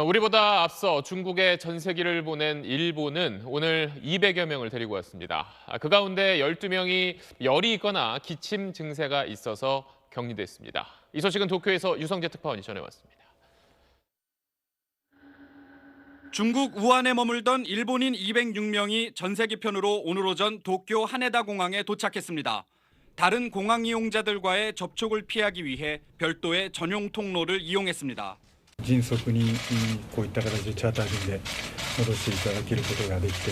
우리보다 앞서 중국에 전세기를 보낸 일본은 오늘 200여 명을 데리고 왔습니다. 그 가운데 12명이 열이 있거나 기침 증세가 있어서 격리됐습니다. 이 소식은 도쿄에서 유성재 특파원이 전해왔습니다. 중국 우한에 머물던 일본인 206명이 전세기 편으로 오늘 오전 도쿄 하네다 공항에 도착했습니다. 다른 공항 이용자들과의 접촉을 피하기 위해 별도의 전용 통로를 이용했습니다. 迅速にこういった形でチャーター便で戻していただけることができて、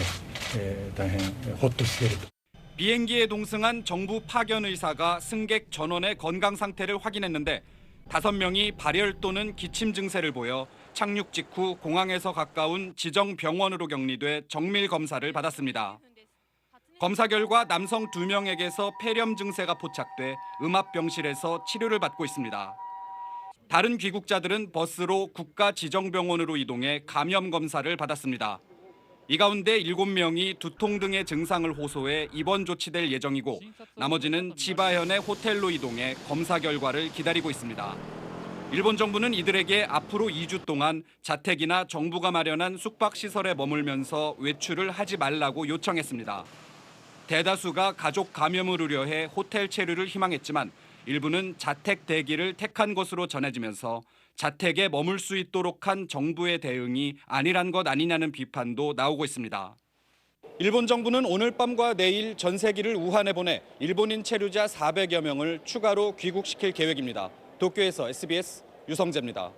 大変ホッとしていると。 비행기에 동승한 정부 파견 의사가 승객 전원의 건강 상태를 확인했는데 5명이 발열 또는 기침 증세를 보여 착륙 직후 공항에서 가까운 지정 병원으로 격리돼 정밀 검사를 받았습니다. 검사 결과 남성 2명에게서 폐렴 증세가 포착돼 음압병실에서 치료를 받고 있습니다. 다른 귀국자들은 버스로 국가 지정병원으로 이동해 감염 검사를 받았습니다. 이 가운데 7명이 두통 등의 증상을 호소해 입원 조치될 예정이고 나머지는 치바현의 호텔로 이동해 검사 결과를 기다리고 있습니다. 일본 정부는 이들에게 앞으로 2주 동안 자택이나 정부가 마련한 숙박시설에 머물면서 외출을 하지 말라고 요청했습니다. 대다수가 가족 감염을 우려해 호텔 체류를 희망했지만 일부는 자택 대기를 택한 것으로 전해지면서 자택에 머물 수 있도록 한 정부의 대응이 아니란 것 아니냐는 비판도 나오고 있습니다. 일본 정부는 오늘 밤과 내일 전세기를 우한에 보내 일본인 체류자 400여 명을 추가로 귀국시킬 계획입니다. 도쿄에서 SBS 유성재입니다.